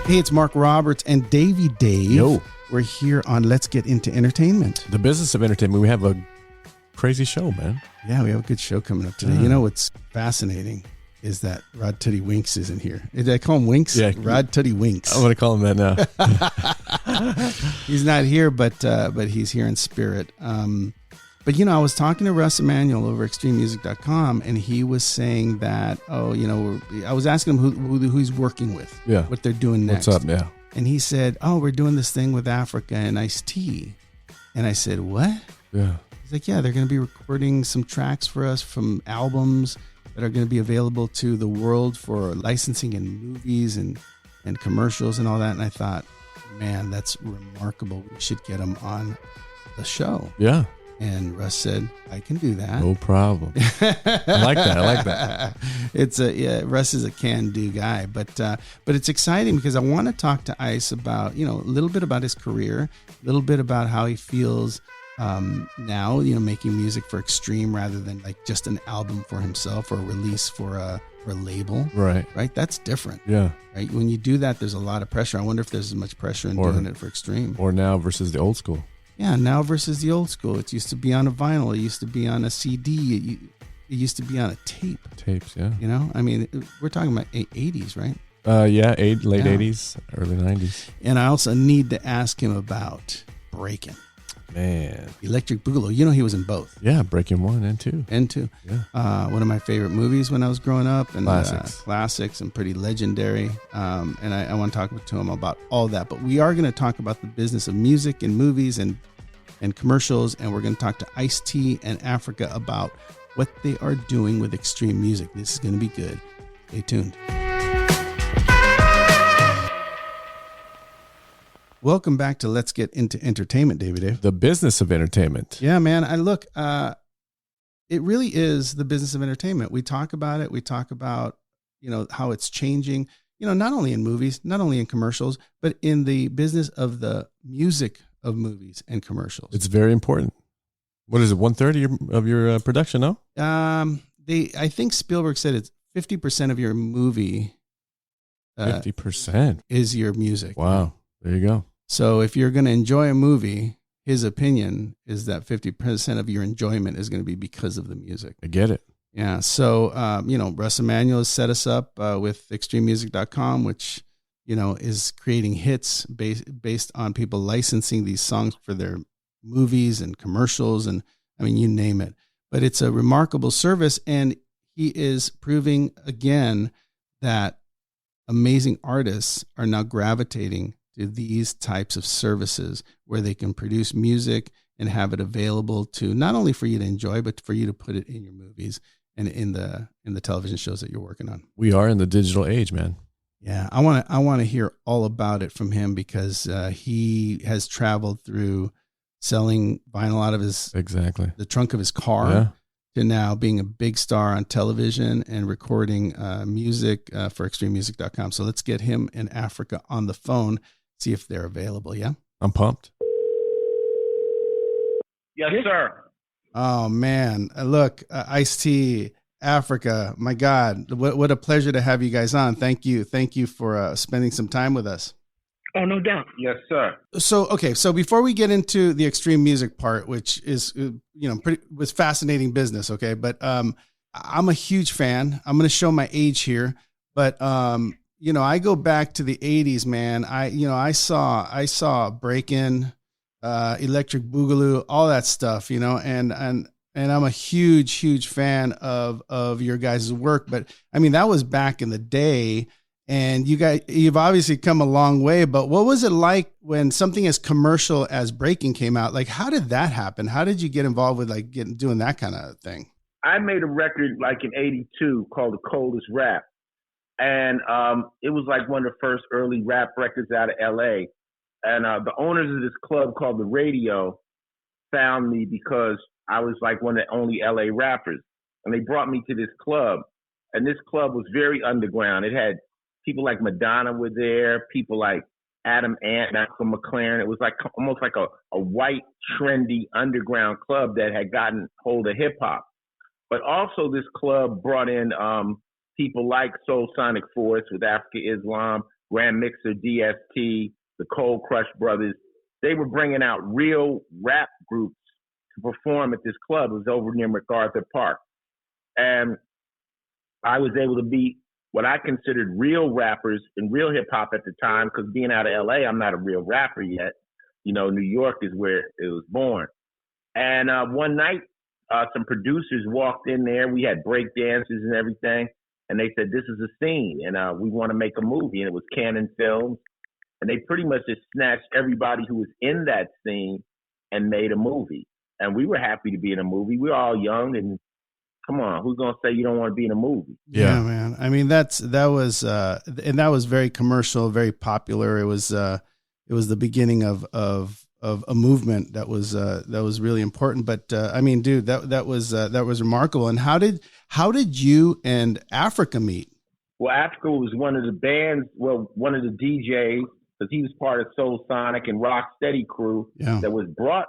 Hey, it's Mark Roberts and Davey Dave. Yo. We're here on Let's Get Into Entertainment. The business of entertainment. We have a crazy show, man. Yeah, we have a good show coming up today. You know what's fascinating is that Rod Tuddy Winks isn't here. Did I call him Winks? Yeah. Rod Tuddy Winks. I'm going to call him that now. He's not here, but he's here in spirit. But, I was talking to Russ Emanuel over extrememusic.com, and he was saying that, I was asking him who he's working with, what they're doing next. What's up, yeah. And he said, we're doing this thing with Afrika and Ice-T. And I said, what? Yeah. He's like, yeah, they're going to be recording some tracks for us from albums that are going to be available to the world for licensing in movies and commercials and all that. And I thought, man, that's remarkable. We should get them on the show. Yeah. And Russ said, I can do that. No problem. I like that. Russ is a can-do guy, but it's exciting because I want to talk to Ice about, a little bit about his career, a little bit about how he feels now, making music for Extreme rather than like just an album for himself or a release for a label. Right. That's different. Yeah. Right. When you do that, there's a lot of pressure. I wonder if there's as much pressure in doing it for Extreme. Or now versus the old school. Yeah, now versus the old school. It used to be on a vinyl. It used to be on a CD. It used to be on a tape. Tapes, yeah. We're talking about 80s, right? Late 80s, early 90s. And I also need to ask him about Breakin'. Man. Electric Boogaloo. He was in both. Yeah, Breakin' 1 and 2. And 2. Yeah. One of my favorite movies when I was growing up. And Classics and pretty legendary. And I want to talk to him about all that. But we are going to talk about the business of music and movies and commercials. And we're going to talk to Ice-T and Afrika about what they are doing with Extreme Music. This is going to be good. Stay tuned. Welcome back to Let's Get Into Entertainment, Dave. The business of entertainment. Yeah, man. It really is the business of entertainment. We talk about it. We talk about, how it's changing, not only in movies, not only in commercials, but in the business of the music of movies and commercials. It's very important. What is it? 1/3 of your production, no? I think Spielberg said it's 50% of your movie. 50% is your music. Wow. There you go. So if you're going to enjoy a movie, his opinion is that 50% of your enjoyment is going to be because of the music. I get it. Yeah. So, Russ Emanuel has set us up with extrememusic.com, which, is creating hits based on people licensing these songs for their movies and commercials. And you name it. But it's a remarkable service. And he is proving again that amazing artists are now gravitating to these types of services where they can produce music and have it available to not only for you to enjoy, but for you to put it in your movies and in the television shows that you're working on. We are in the digital age, man. Yeah. I want to hear all about it from him because he has traveled through selling vinyl out of the trunk of his car to now being a big star on television and recording music for extrememusic.com. So let's get him and Afrika on the phone. See if they're available. Yeah. I'm pumped. Yes, sir. Oh man. Look, Ice-T, Afrika, my God, what a pleasure to have you guys on. Thank you. Thank you for spending some time with us. Oh, no doubt. Yes, sir. So before we get into the extreme music part, which is, was fascinating business. Okay. But, I'm a huge fan. I'm going to show my age here, but, I go back to the 80s, man. I saw Breakin', Electric Boogaloo, all that stuff, and I'm a huge fan of your guys' work. But that was back in the day, and you've obviously come a long way. But what was it like when something as commercial as Breakin' came out? Like, how did that happen? How did you get involved with doing that kind of thing? I made a record in '82 called The Coldest Rap. And it was like one of the first early rap records out of LA. And the owners of this club called The Radio found me because I was like one of the only LA rappers. And they brought me to this club. And this club was very underground. It had people like Madonna were there, people like Adam Ant, Malcolm McLaren. It was like almost like a white, trendy underground club that had gotten hold of hip hop. But also this club brought in people like Soul Sonic Force with Afrika Islam, Grand Mixer, DST, the Cold Crush Brothers. They were bringing out real rap groups to perform at this club. It was over near MacArthur Park. And I was able to beat what I considered real rappers and real hip hop at the time, because being out of LA, I'm not a real rapper yet. You know, New York is where it was born. And one night, some producers walked in there. We had break dances and everything. And they said, this is a scene, and we want to make a movie. And it was Canon Films. And they pretty much just snatched everybody who was in that scene and made a movie. And we were happy to be in a movie. We were all young, and come on, who's gonna say you don't want to be in a movie? Yeah, man. I mean, that was very commercial, very popular. It was the beginning of a movement that was really important. But I mean, dude, that was remarkable. And how did you and Afrika meet? Well, Afrika was one of the bands, one of the DJs, because he was part of Soul Sonic and Rocksteady crew that was brought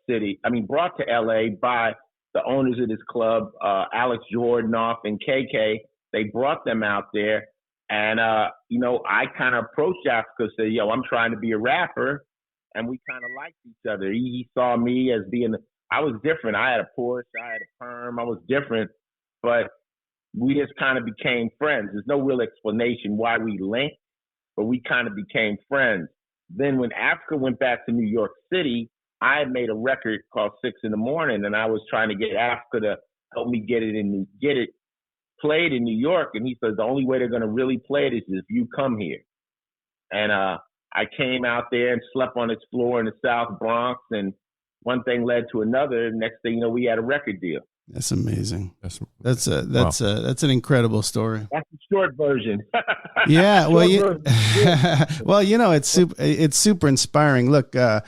to LA by the owners of this club, Alex Jordanoff and KK. They brought them out there. And, I kind of approached Afrika, said, yo, I'm trying to be a rapper. And we kind of liked each other. He saw me as I was different. I had a Porsche, I had a perm, I was different. But we just kind of became friends. There's no real explanation why we linked, but we kind of became friends. Then when Afrika went back to New York City, I had made a record called 6 in the Morning, and I was trying to get Afrika to help me get it played in New York. And he says, the only way they're going to really play it is if you come here. And I came out there and slept on his floor in the South Bronx, and one thing led to another. And next thing you know, we had a record deal. That's amazing. That's an incredible story. That's the short version. Yeah. Well, it's super inspiring. Look, I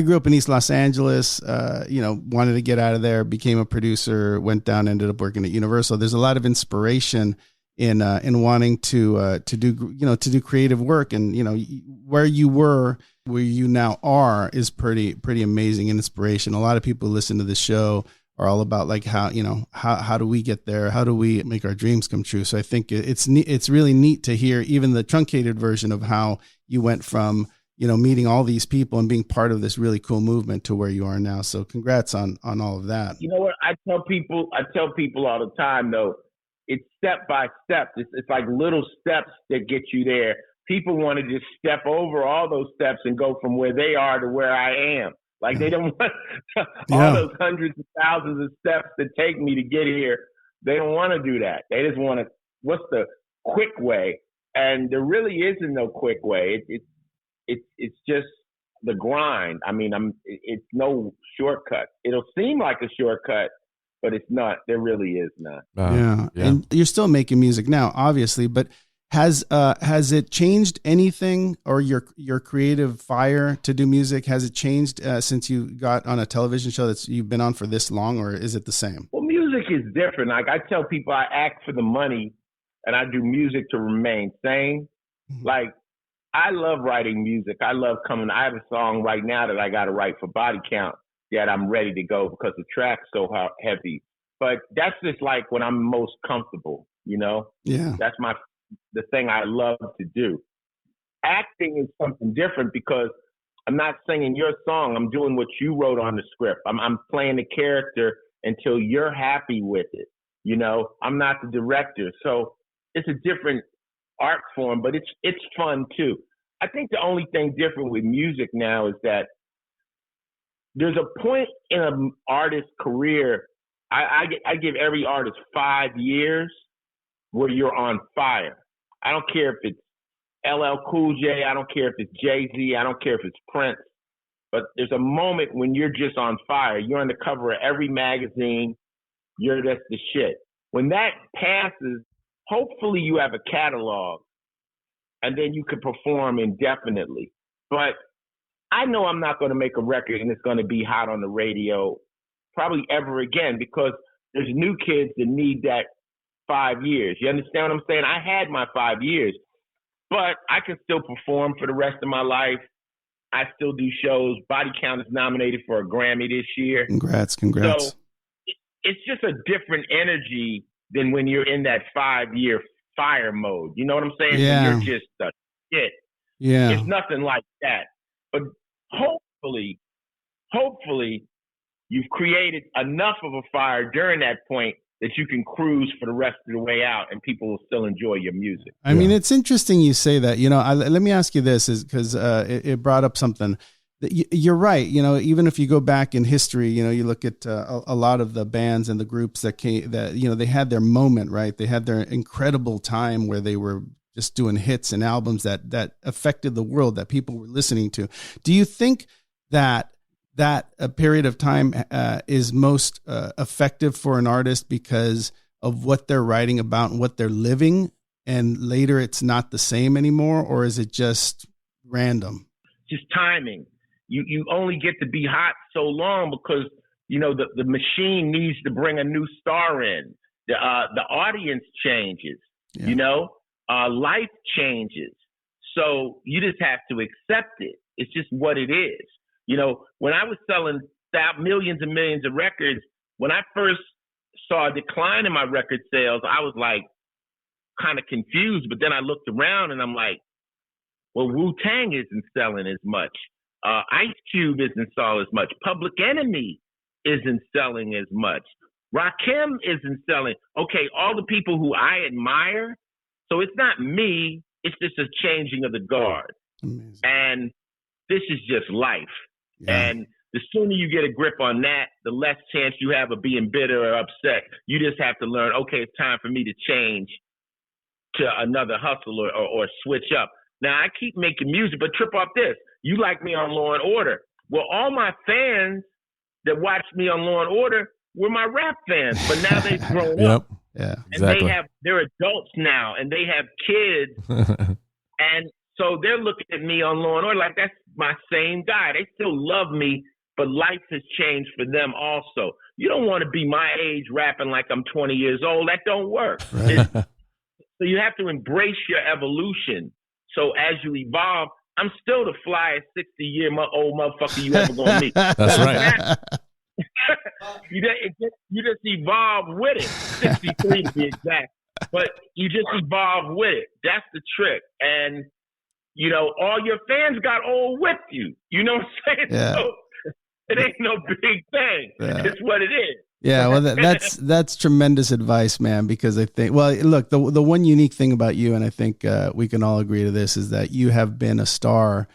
grew up in East Los Angeles, wanted to get out of there, became a producer, went down, ended up working at Universal. There's a lot of inspiration in wanting to do creative work, and, where you now are is pretty amazing and inspiration. A lot of people who listen to the show are all about like how do we get there? How do we make our dreams come true? So I think it's really neat to hear even the truncated version of how you went from, meeting all these people and being part of this really cool movement to where you are now. So congrats on all of that. You know what? I tell people all the time though, it's step by step. It's like little steps that get you there. People want to just step over all those steps and go from where they are to where I am. Like they don't want all those hundreds of thousands of steps that take me to get here. They don't want to do that. They just want to, what's the quick way? And there really isn't no quick way. It's just the grind. I mean, it's no shortcut. It'll seem like a shortcut, but it's not. There really is not. Yeah. And you're still making music now, obviously, but has it changed anything, or your creative fire to do music? Has it changed since you got on a television show that you've been on for this long, or is it the same? Well, music is different. Like I tell people, I act for the money and I do music to remain sane. Mm-hmm. Like I love writing music. I love I have a song right now that I got to write for Body Count that I'm ready to go because the track's so heavy. But that's just like when I'm most comfortable, Yeah. That's the thing I love to do. Acting is something different because I'm not singing your song. I'm doing what you wrote on the script. I'm playing the character until you're happy with it. I'm not the director. So it's a different art form, but it's fun too. I think the only thing different with music now is that there's a point in an artist's career. I give every artist 5 years where you're on fire. I don't care if it's LL Cool J. I don't care if it's Jay-Z. I don't care if it's Prince. But there's a moment when you're just on fire. You're on the cover of every magazine. You're just the shit. When that passes, hopefully you have a catalog, and then you can perform indefinitely. But I know I'm not going to make a record and it's going to be hot on the radio probably ever again, because there's new kids that need that 5 years. You understand what I'm saying? I had my 5 years, but I can still perform for the rest of my life. I still do shows. Body Count is nominated for a Grammy this year. Congrats. So it's just a different energy than when you're in that 5 year fire mode. You know what I'm saying? Yeah. When you're just a shit. Yeah. It's nothing like that. But hopefully, you've created enough of a fire during that point that you can cruise for the rest of the way out and people will still enjoy your music. I mean, it's interesting you say that. You know, let me ask you this, is because it brought up something. You're right. You know, even if you go back in history, you know, you look at a lot of the bands and the groups that came, that, you know, they had their moment, right? They had their incredible time where they were just doing hits and albums that affected the world, that people were listening to. Do you think that a period of time is most effective for an artist because of what they're writing about and what they're living, and later it's not the same anymore? Or is it just random? Just timing. You only get to be hot so long because, you know, the machine needs to bring a new star in. The audience changes, you know, life changes. So you just have to accept it. It's just what it is. You know, when I was selling millions and millions of records, when I first saw a decline in my record sales, I was like kind of confused. But then I looked around and I'm like, well, Wu-Tang isn't selling as much. Ice Cube isn't selling as much. Public Enemy isn't selling as much. Rakim isn't selling. Okay, all the people who I admire. So it's not me. It's just a changing of the guard. Amazing. And this is just life. Yeah. And the sooner you get a grip on that, the less chance you have of being bitter or upset. You just have to learn, okay, it's time for me to change to another hustle or switch up. Now, I keep making music, but trip off this. You like me on Law & Order. Well, all my fans that watched me on Law & Order were my rap fans, but now they've grown up. Yeah, exactly. And they're adults now, and they have kids. And so they're looking at me on Law & Order like that's my same guy. They still love me, but life has changed for them also. You don't want to be my age rapping like I'm 20 years old. That don't work. Right. So you have to embrace your evolution. So as you evolve, I'm still the flyest 60-year-old motherfucker you ever gonna meet. That's right. You just evolve with it. 63 to be exact. But you just evolve with it. That's the trick. And, you know, all your fans got old with you. You know what I'm saying? Yeah. So it ain't no big thing. Yeah. It's what it is. Yeah, well, that's tremendous advice, man, because I think, well, look, the one unique thing about you, and I think we can all agree to this, is that you have been a star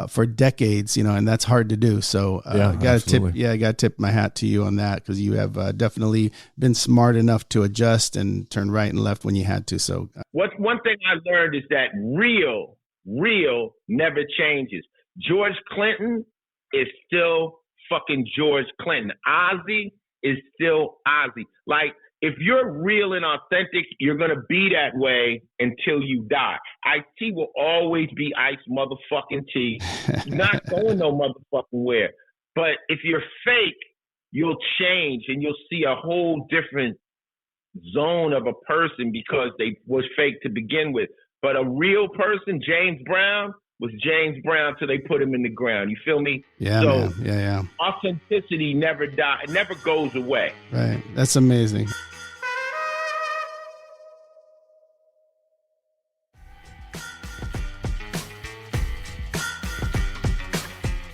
for decades, you know, and that's hard to do. So I got to tip my hat to you on that, because you have definitely been smart enough to adjust and turn right and left when you had to. So one thing I learned is that real never changes. George Clinton is still fucking George Clinton. Ozzy is still Ozzy. Like, if you're real and authentic, you're going to be that way until you die. Ice-T will always be Ice motherfucking T. He's not going no motherfucking where. But if you're fake, you'll change and you'll see a whole different zone of a person because they was fake to begin with. But a real person, James Brown, was James Brown till they put him in the ground. You feel me? Yeah, so man. Yeah. Authenticity never dies. It never goes away. Right. That's amazing.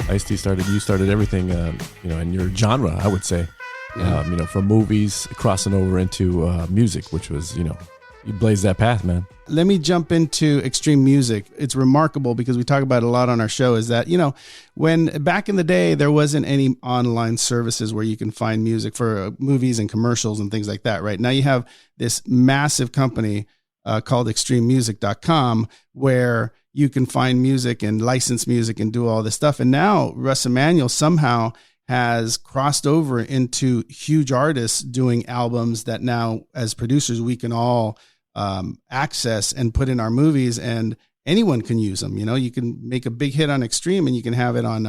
Ice-T you started everything, you know, in your genre, I would say, you know, from movies crossing over into music, which was, you know, you blazed that path, man. Let me jump into extreme music. It's remarkable because we talk about it a lot on our show, is that, you know, when back in the day, there wasn't any online services where you can find music for movies and commercials and things like that. Right now you have this massive company called extrememusic.com where you can find music and license music and do all this stuff. And now Russ Emanuel somehow has crossed over into huge artists doing albums that now, as producers, we can all access and put in our movies, and anyone can use them. You know, you can make a big hit on Extreme and you can have it on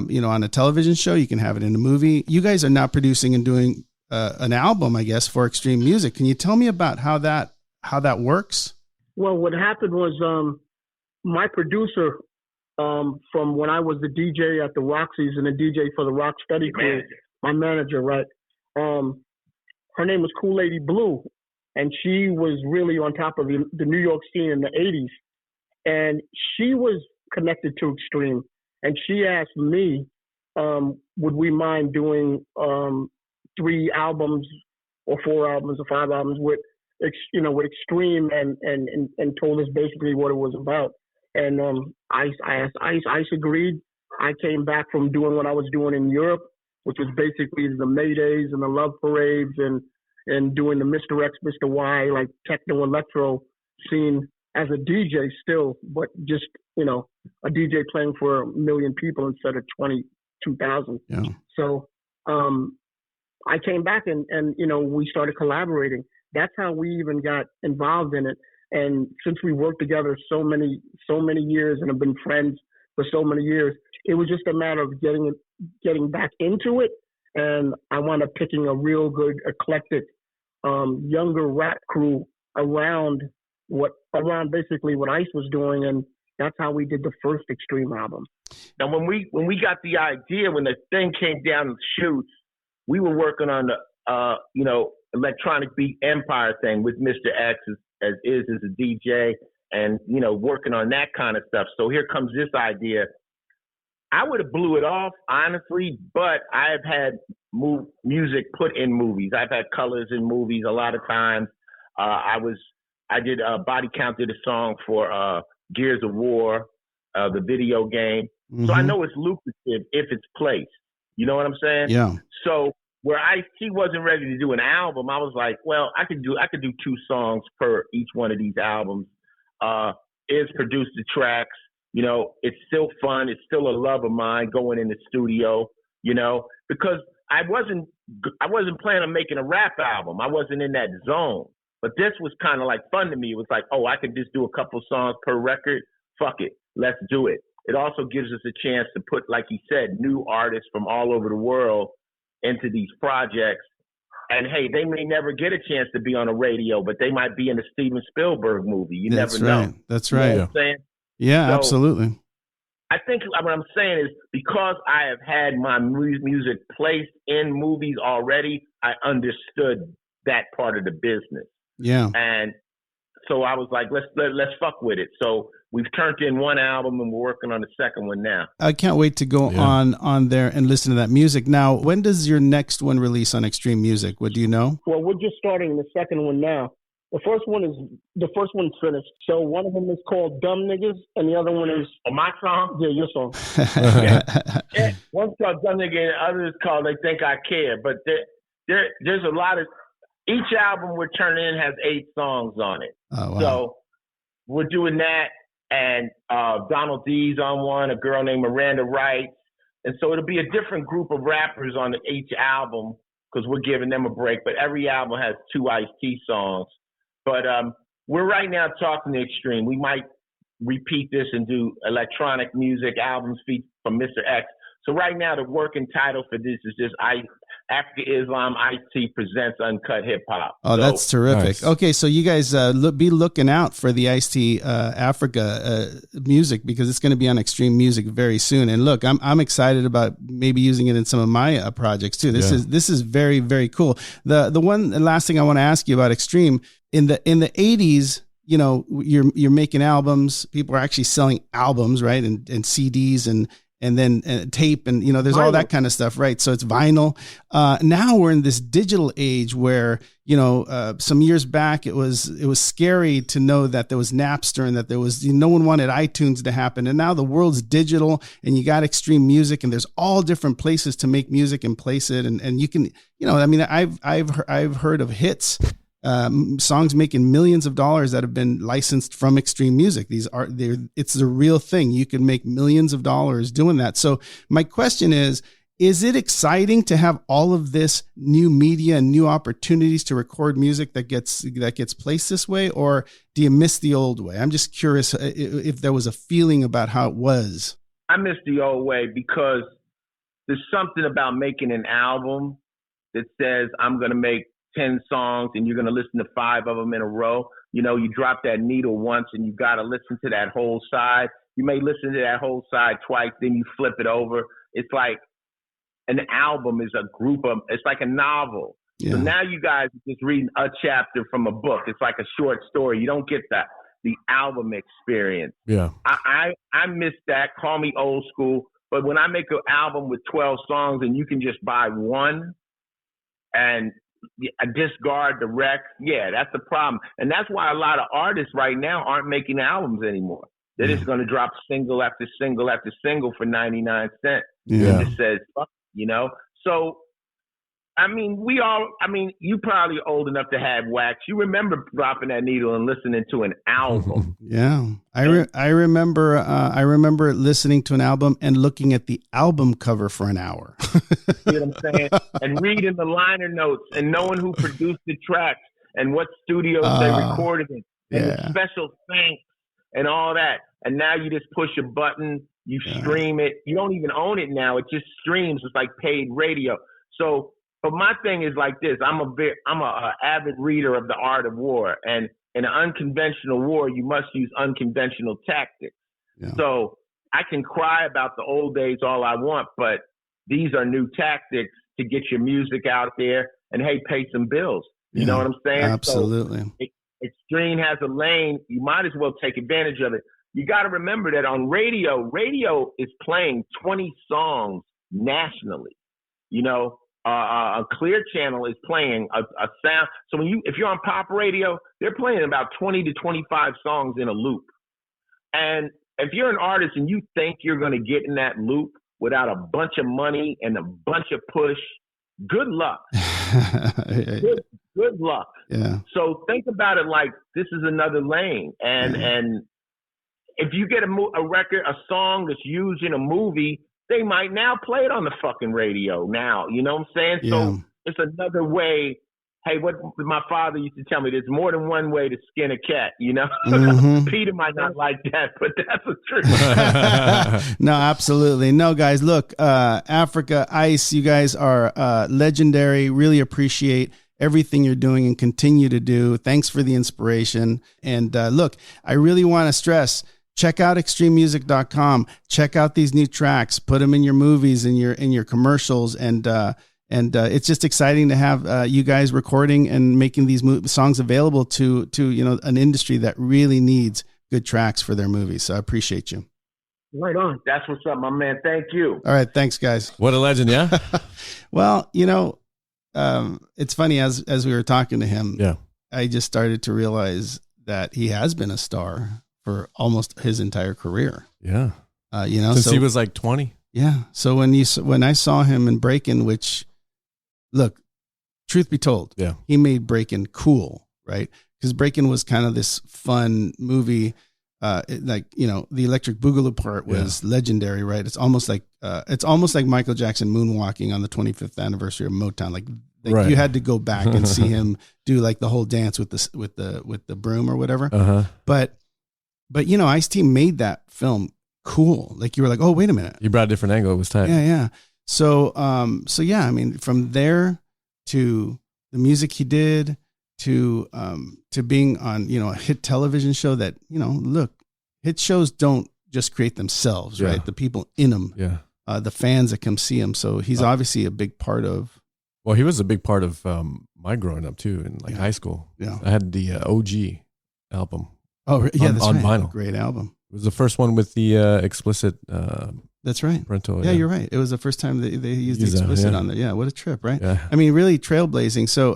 you know, on a television show. You can have it in a movie. You guys are now producing and doing an album, I guess, for Extreme Music. Can you tell me about how that works? Well, what happened was my producer from when I was the DJ at the Roxy's and the DJ for the Rock Study Crew, my manager, right? Her name was Cool Lady Blue. and she was really on top of the New York scene in the 80s. And she was connected to Extreme. And she asked me, would we mind doing 3 albums or 4 albums or 5 albums with Extreme, and told us basically what it was about. And I asked Ice. Ice agreed. I came back from doing what I was doing in Europe, which was basically the Maydays and the Love Parades and doing the Mr. X, Mr. Y, like techno electro scene as a DJ still, but just, a DJ playing for 1 million people instead of 22,000. Yeah. So I came back and we started collaborating. That's how we even got involved in it. And since we worked together so many years and have been friends for so many years, it was just a matter of getting back into it. And I wound up picking a real good, eclectic, younger rap crew around basically what Ice was doing, and that's how we did the first Extreme album. Now, when we got the idea, when the thing came down the chutes, we were working on the electronic beat empire thing with Mr. X as a DJ, and working on that kind of stuff. So here comes this idea. I would have blew it off, honestly, but I have had music put in movies. I've had colors in movies a lot of times. I did Body Count, did a song for Gears of War, the video game. Mm-hmm. So I know it's lucrative if it's placed. You know what I'm saying? Yeah. So where Ice-T wasn't ready to do an album, I was like, well, I could do 2 songs per each one of these albums. Is produce the tracks. It's still fun. It's still a love of mine going in the studio, because I wasn't planning on making a rap album. I wasn't in that zone. But this was kind of like fun to me. It was like, oh, I could just do a couple songs per record. Fuck it. Let's do it. It also gives us a chance to put, like he said, new artists from all over the world into these projects. And hey, they may never get a chance to be on a radio, but they might be in a Steven Spielberg movie. You never know. That's right. You know what I'm saying? Yeah, So, absolutely. I think what I'm saying is because I have had my music placed in movies already, I understood that part of the business. Yeah. And so I was like, let's fuck with it. So we've turned in 1 album and we're working on the second one now. I can't wait to go on there and listen to that music. Now, when does your next one release on Extreme Music? What do you know? Well, we're just starting the second one now. The first one's finished. So one of them is called Dumb Niggas, and the other one is my song. Yeah, your song. Yeah. One's called Dumb Nigga, and the other is called They Think I Care. But there's a lot of. Each album we're turning in has 8 songs on it. Oh, wow. So we're doing that, and Donald D's on one, a girl named Miranda Wright. And so it'll be a different group of rappers on each album because we're giving them a break. But every album has 2 Ice-T songs. But we're right now talking to Extreme. We might repeat this and do electronic music albums from Mr. X. So right now the working title for this is just Afrika Islam Ice-T presents Uncut Hip Hop. Oh, so, that's terrific. Nice. Okay, so you guys be looking out for the Ice-T Afrika music because it's going to be on Extreme Music very soon. And look, I'm excited about maybe using it in some of my projects too. This is very, very cool. The last thing I want to ask you about Extreme in the 80s. You're making albums. People are actually selling albums, right, and CDs and then tape and there's vinyl. All that kind of stuff, right? So it's vinyl. Now we're in this digital age where some years back it was scary to know that there was Napster and that there was no one wanted iTunes to happen, and now the world's digital and you got Extreme Music and there's all different places to make music and place it and you can I've heard of hits. Songs making millions of dollars that have been licensed from Extreme Music. It's the real thing. You can make millions of dollars doing that. So my question is it exciting to have all of this new media and new opportunities to record music that gets placed this way, or do you miss the old way? I'm just curious if there was a feeling about how it was. I miss the old way because there's something about making an album that says I'm going to make 10 songs and you're going to listen to 5 of them in a row. You drop that needle once and you got to listen to that whole side. You may listen to that whole side twice, then you flip it over. It's like an album is it's like a novel. Yeah. So now you guys are just reading a chapter from a book. It's like a short story. You don't get the album experience. Yeah. I miss that. Call me old school. But when I make an album with 12 songs and you can just buy one and discard the rest, yeah, that's the problem. And that's why a lot of artists right now aren't making albums anymore. They're just going to drop single after single after single for 99 cents. Yeah. And it says, fuck, you know? So, I mean, you probably old enough to have wax. You remember dropping that needle and listening to an album. Yeah. I remember listening to an album and looking at the album cover for an hour. You know what I'm saying? And reading the liner notes and knowing who produced the tracks and what studios they recorded in and the special thanks and all that. And now you just push a button, you stream it. You don't even own it now. It just streams. It's like paid radio. So, but my thing is like this. I'm a avid reader of The Art of War, and in an unconventional war, you must use unconventional tactics. Yeah. So I can cry about the old days all I want, but these are new tactics to get your music out there and, hey, pay some bills. You know what I'm saying? Absolutely. So Extreme has a lane. You might as well take advantage of it. You got to remember that on radio is playing 20 songs nationally. You know, a Clear Channel is playing a sound. So if you're on pop radio, they're playing about 20 to 25 songs in a loop. And if you're an artist and you think you're going to get in that loop without a bunch of money and a bunch of push, good luck. Good luck. Yeah. So think about it like this is another lane. And if you get a record, a song that's used in a movie, they might now play it on the fucking radio now. You know what I'm saying? Yeah. So it's another way. Hey, what my father used to tell me, there's more than one way to skin a cat, you know? Mm-hmm. Peter might not like that, but that's the truth. No, absolutely. No, guys, look, Afrika, Ice, you guys are legendary. Really appreciate everything you're doing and continue to do. Thanks for the inspiration. And look, I really want to stress, check out extrememusic.com. Check out these new tracks. Put them in your movies, in your commercials, and it's just exciting to have you guys recording and making these songs available to an industry that really needs good tracks for their movies. So I appreciate you. Right on. That's what's up, my man. Thank you. All right, thanks, guys. What a legend, yeah. Well, it's funny as we were talking to him. Yeah, I just started to realize that he has been a star for almost his entire career. Yeah. Since he was like 20. Yeah. So when I saw him in Breakin', which, look, truth be told, he made Breakin' cool, right? Because Breakin' was kind of this fun movie. The Electric Boogaloo part was legendary, right? It's almost like Michael Jackson moonwalking on the 25th anniversary of Motown. Like you had to go back and see him do like the whole dance with the broom or whatever. Uh-huh. But Ice-T made that film cool. Like you were like, oh, wait a minute. You brought a different angle. It was tight. Yeah. So yeah, I mean, from there to the music he did to being on, a hit television show that, look, hit shows don't just create themselves, right? The people in them, the fans that come see him. So he's obviously a big part of. Well, he was a big part of my growing up too, in high school. Yeah. I had the OG album. Oh, yeah, that's on right. vinyl. Great album. It was the first one with the explicit. That's right. Parental, yeah, you're right. It was the first time they used the explicit on there. Yeah, what a trip, right? Yeah. I mean, really trailblazing. So,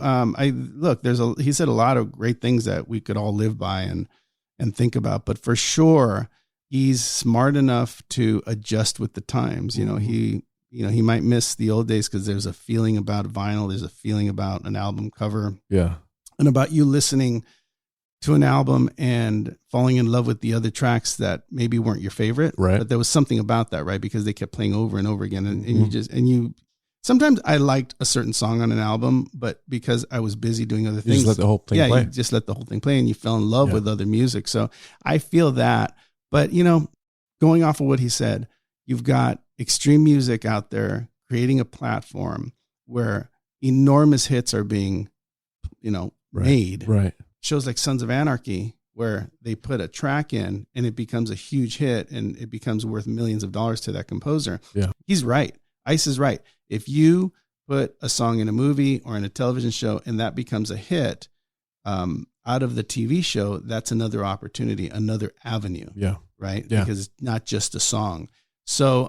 he said a lot of great things that we could all live by and think about. But for sure, he's smart enough to adjust with the times. He might miss the old days because there's a feeling about vinyl. There's a feeling about an album cover. Yeah, and about you listening to an album and falling in love with the other tracks that maybe weren't your favorite, right? But there was something about that, right? Because they kept playing over and over again, and sometimes I liked a certain song on an album, but because I was busy doing other things, just let the whole thing play. You just let the whole thing play, and you fell in love with other music. So I feel that, but going off of what he said, you've got extreme music out there creating a platform where enormous hits are being, made, right? Shows like Sons of Anarchy, where they put a track in and it becomes a huge hit and it becomes worth millions of dollars to that composer. Yeah. He's right. Ice is right. If you put a song in a movie or in a television show and that becomes a hit, out of the TV show, that's another opportunity, another avenue. Yeah. Right. Yeah. Because it's not just a song. So,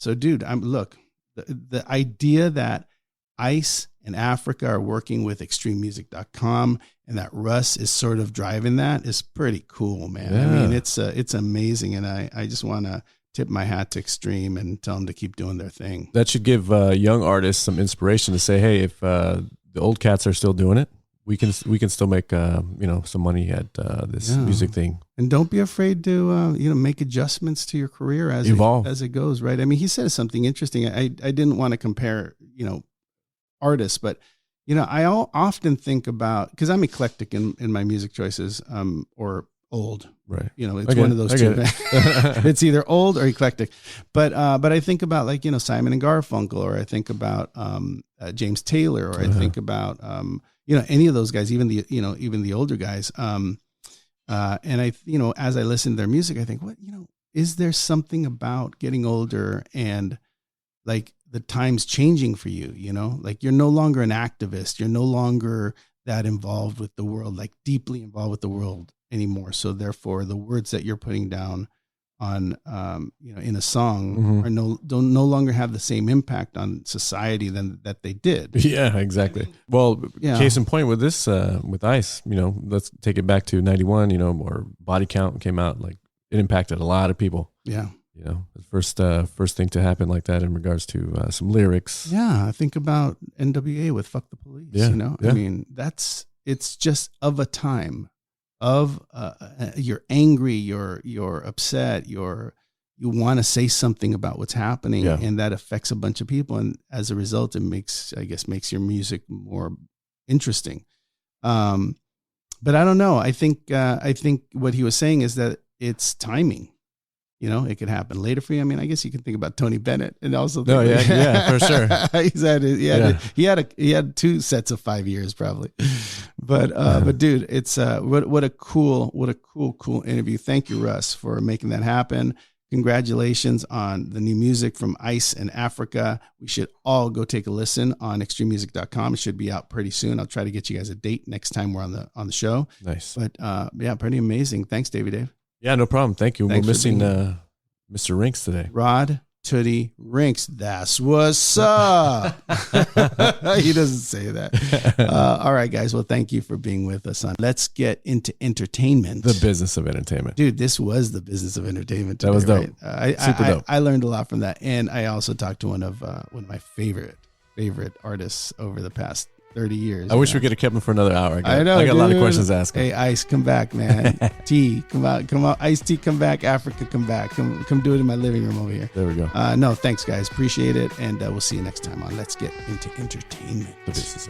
dude, the idea that Ice and Afrika are working with extrememusic.com and that Russ is sort of driving that is pretty cool, man. Yeah. I mean, it's amazing. And I just want to tip my hat to Extreme and tell them to keep doing their thing. That should give young artists some inspiration to say, hey, if the old cats are still doing it, we can still make some money at this music thing. And don't be afraid to make adjustments to your career as evolve as it goes. Right. I mean, he said something interesting. I didn't want to compare artists, but I often think about, because I'm eclectic in my music choices, or old. Right. It's one of those two. It's either old or eclectic. But I think about Simon and Garfunkel, or I think about James Taylor, or I think about any of those guys, even the older guys. And I as I listen to their music, I think, is there something about getting older and like the times changing for you, like you're no longer an activist. You're no longer that involved with the world, like deeply involved with the world anymore. So therefore the words that you're putting down on, in a song are don't no longer have the same impact on society than that they did. Yeah, exactly. Well, case in point with this, with Ice, let's take it back to 91, or Body Count came out, like it impacted a lot of people. Yeah. The first thing to happen like that in regards to some lyrics. Yeah. I think about NWA with Fuck the Police, Yeah. I mean, it's just of a time of, you're angry, you're upset, you want to say something about what's happening, and that affects a bunch of people. And as a result, it makes your music more interesting. But I don't know. I think what he was saying is that it's timing. It could happen later for you. I mean, I guess you can think about Tony Bennett and also. Oh yeah, for sure. He had 2 sets of 5 years probably, but dude, it's what a cool interview. Thank you, Russ, for making that happen. Congratulations on the new music from Ice and Afrika. We should all go take a listen on extrememusic.com. It should be out pretty soon. I'll try to get you guys a date next time we're on the show. Nice. But pretty amazing. Thanks, Dave. Yeah, no problem. Thank you. Thanks We're missing Mr. Rinks today. Rod Tootie Rinks. That's what's up. He doesn't say that. All right, guys. Well, thank you for being with us on Let's Get Into Entertainment. The business of entertainment. Dude, this was the business of entertainment today, that was dope. Right? Super dope. I learned a lot from that. And I also talked to one of my favorite artists over the past 30 years. I wish we could have kept him for another hour. I know. I got a lot of questions to ask him. Hey, Ice, come back, man. T, come out. Ice-T, come back. Afrika, come back. Come do it in my living room over here. There we go. No, thanks, guys. Appreciate it. And we'll see you next time on Let's Get Into Entertainment. The business.